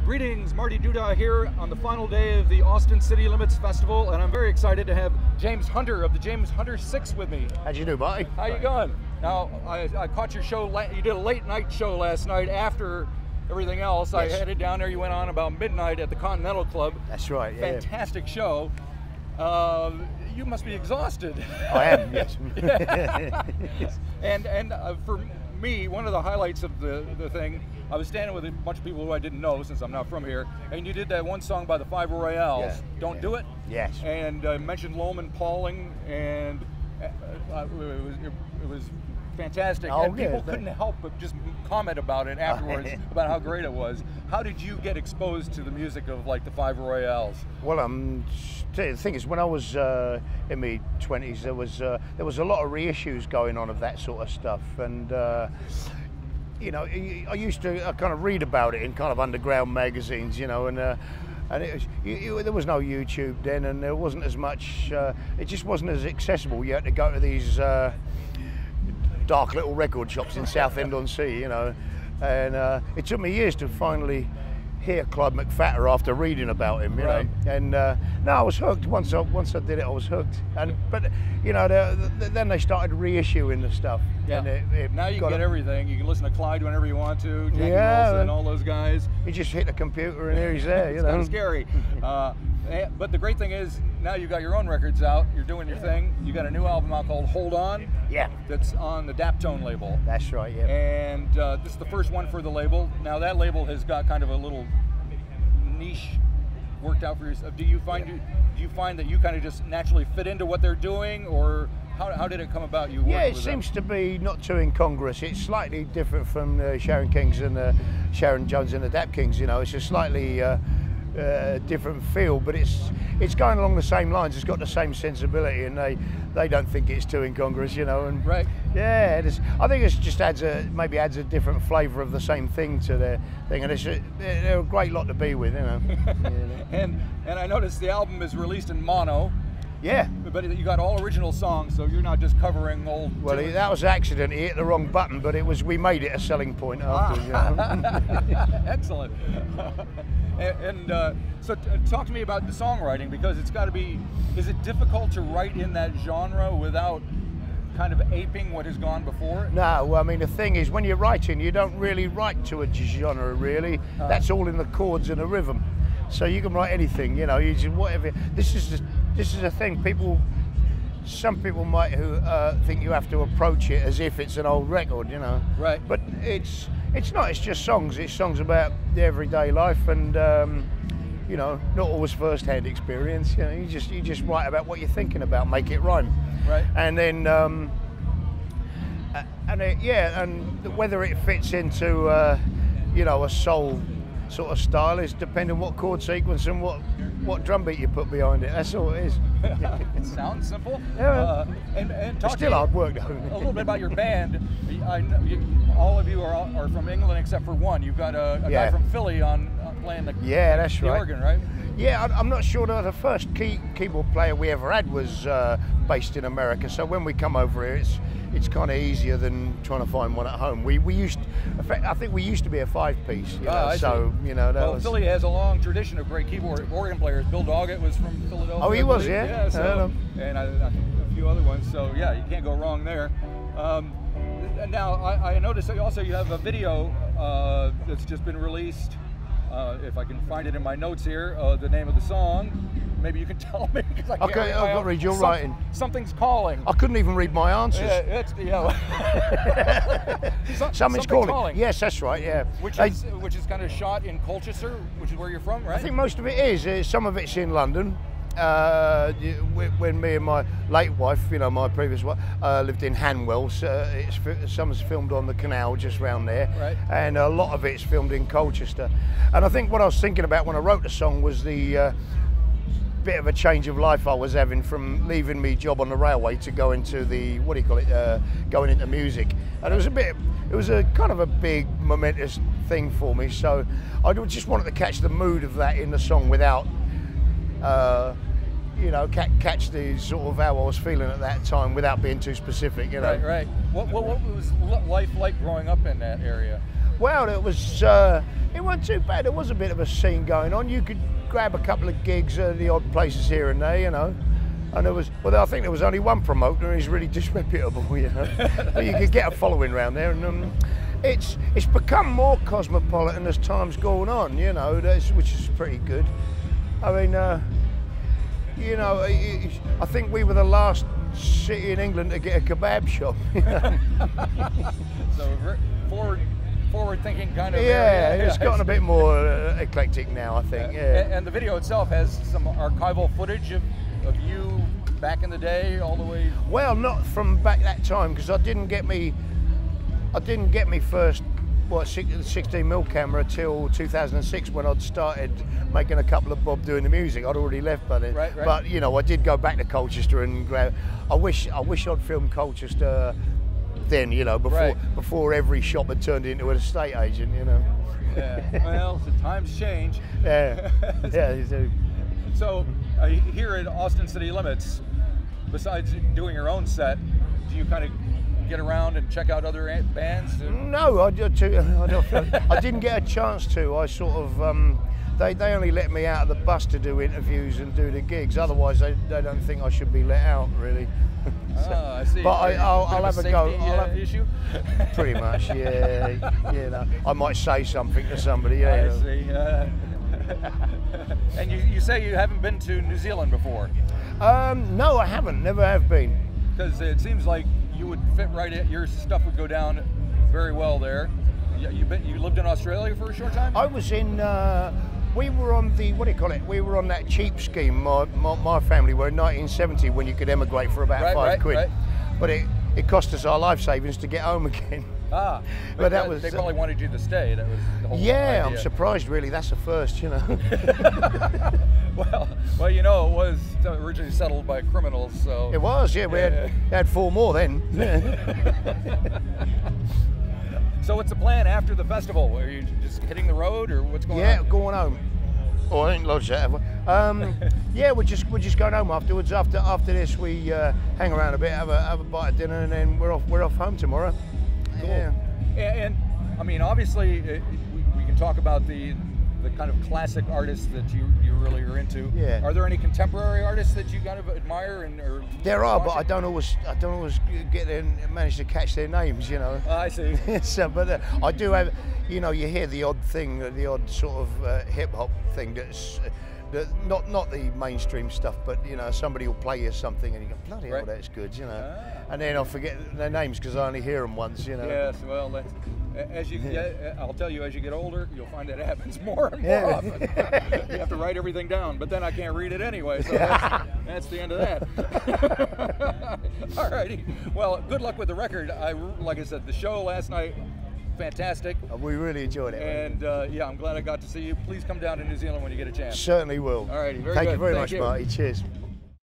Greetings, Marty Duda here on the final day of the Austin City Limits Festival, and I'm very excited to have James Hunter of the James Hunter 6 with me. How'd you do, Marty? How you going? Now, I caught your show, you did a late night show last night after everything else. Yes. I headed down there, you went on about midnight at the Continental Club. That's right, yeah. Fantastic show. You must be exhausted. I am, yes. And for me, one of the highlights of the thing, I was standing with a bunch of people who I didn't know since I'm not from here, and you did that one song by the Five Royales, yeah, Don't Do It? Yes. And mentioned Loman Pauling, and it was fantastic. Oh, and people yeah, couldn't help but just comment about it afterwards, about how great it was. How did you get exposed to the music of like the Five Royales? Well, the thing is, when I was in my 20s, there was a lot of reissues going on of that sort of stuff, and you know, I used to kind of read about it in kind of underground magazines, you know, and it was, there was no YouTube then, and there wasn't as much. It just wasn't as accessible. You had to go to these dark little record shops in Southend-on-Sea, you know, and it took me years to finally hear Clive McFatter after reading about him, you know, and no, I was hooked. Once I did it, I was hooked. But you know, then they started reissuing the stuff. Yeah. And now you can get everything. You can listen to Clyde whenever you want to. Jackie Wilson, all those guys. You just hit the computer and here he's there. You know, kind of scary. But the great thing is, now you got your own records out. You're doing your thing. You got a new album out called Hold On. Yeah. That's on the Daptone label. That's right. Yeah. And this is the first one for the label. Now that label has got kind of a little niche worked out for yourself. Do you find that you kind of just naturally fit into what they're doing, or how did it come about? Yeah, it seems to be not too incongruous. It's slightly different from Sharon Kings and Sharon Jones and the Dap Kings. You know, it's a slightly different feel, but it's going along the same lines. It's got the same sensibility, and they don't think it's too incongruous, you know. And yeah, I think it just maybe adds a different flavour of the same thing to their thing, and they're a great lot to be with, you know. and I noticed the album is released in mono. Yeah. But you got all original songs, so you're not just covering old. Well, that was an accident. He hit the wrong button, but we made it a selling point after. You know? Excellent. So talk to me about the songwriting, because it's got to be. Is it difficult to write in that genre without kind of aping what has gone before? No, I mean, the thing is, when you're writing, you don't really write to a genre, really. That's all in the chords and the rhythm. So you can write anything, you know. You just whatever. This is a thing. Some people might think you have to approach it as if it's an old record, you know. Right. But it's not. It's just songs. It's songs about the everyday life, and you know, not always first-hand experience. You know, you just write about what you're thinking about, make it rhyme. Right. And then and whether it fits into you know, a soul sort of style is depending on what chord sequence and what drum beat you put behind it. That's all it is. It sounds simple. Yeah. And talk it's still hard work, though. A little bit about your band. I know all of you are from England except for one. You've got a guy from Philly on playing the organ, right? Yeah, I'm not sure that the first keyboard player we ever had was based in America. So when we come over here, it's kind of easier than trying to find one at home. I think we used to be a 5-piece. You know, so you know. Well, Philly has a long tradition of great keyboard organ players. Bill Doggett was from Philadelphia. Oh, he was, yeah. Yeah. So, and I think a few other ones. So yeah, you can't go wrong there. And now I noticed also you have a video that's just been released. If I can find it in my notes here, the name of the song. Maybe you can tell me, because I can't. Okay, I've got to read your writing. Something's calling. I couldn't even read my answers. Something's calling. Yes, that's right. Yeah. Which is kind of shot in Colchester, which is where you're from, right? I think most of it is. Some of it's in London. When me and my late wife, you know, my previous wife, lived in Hanwell, so some's filmed on the canal just round there, and a lot of it's filmed in Colchester. And I think what I was thinking about when I wrote the song was the bit of a change of life I was having from leaving my job on the railway to go into the, going into music. And it was a kind of a big momentous thing for me. So I just wanted to catch the mood of that in the song without, you know, catch the sort of how I was feeling at that time without being too specific, you know. Right. What was life like growing up in that area? Well, it wasn't too bad. There was a bit of a scene going on. You could grab a couple of gigs at the odd places here and there, you know. And there was, well, I think there was only one promoter, and he's really disreputable, you know. But you could get a following round there, and it's become more cosmopolitan as time's gone on, you know, which is pretty good. I mean, you know, I think we were the last city in England to get a kebab shop. You know? So forward-thinking kind of. Yeah, it's gotten a bit more eclectic now, I think. Yeah. And the video itself has some archival footage of you back in the day, all the way. Well, not from back that time, because I didn't get me first 16mm camera till 2006, when I'd started making a couple of bob doing the music. I'd already left by then. Right. But you know, I did go back to Colchester and grab. I wish I'd filmed Colchester then, you know, before every shop had turned into an estate agent, you know. Yeah. Well, the times change. Yeah. Yeah, they do. So here at Austin City Limits, besides doing your own set, do you kind of get around and check out other bands? No, I didn't get a chance to. I sort of, they only let me out of the bus to do interviews and do the gigs. Otherwise, they don't think I should be let out, really. Oh, I see. But I'll have a go. I'll have issue. Pretty much, yeah. You know, I might say something to somebody. Yeah. I see. And you say you haven't been to New Zealand before? No, I haven't. Never have been. Because it seems like you would fit right in. Your stuff would go down very well there. You lived in Australia for a short time? I was in. We were on the, what do you call it? We were on that cheap scheme. My family were in 1970, when you could emigrate for about £5 quid. Right. But it cost us our life savings to get home again. Ah, but that was. They probably wanted you to stay. That was the whole Yeah, idea. I'm surprised. Really, that's a first, you know. well, you know, it was originally settled by criminals, so. It was, yeah. We had 4 more then. So what's the plan after the festival? Are you just hitting the road, or what's going on? Yeah, going home. Oh, I ain't lodged that, have we? Yeah, we're just going home afterwards. After this, we hang around a bit, have a bite of dinner, and then we're off home tomorrow. Cool. Yeah. And I mean, obviously, we can talk about the kind of classic artists that you really are into. Yeah. Are there any contemporary artists that you kind of admire or? There are, but I don't always manage to catch their names, you know. I see. So, but I do have, you know, you hear the odd thing, the odd sort of hip hop thing that's. Not the mainstream stuff, but you know, somebody will play you something and you go, bloody hell, that's good, you know. And then I'll forget their names because I only hear them once, you know. Yes, well, as you get, I'll tell you, as you get older, you'll find that happens more and more often. You have to write everything down, but then I can't read it anyway, so that's the end of that. All righty. Well, good luck with the record. Like I said, the show last night, fantastic. We really enjoyed it. And yeah, I'm glad I got to see you. Please come down to New Zealand when you get a chance. Certainly will. All righty, very good. Thank you very Thank much, you. Marty. Cheers.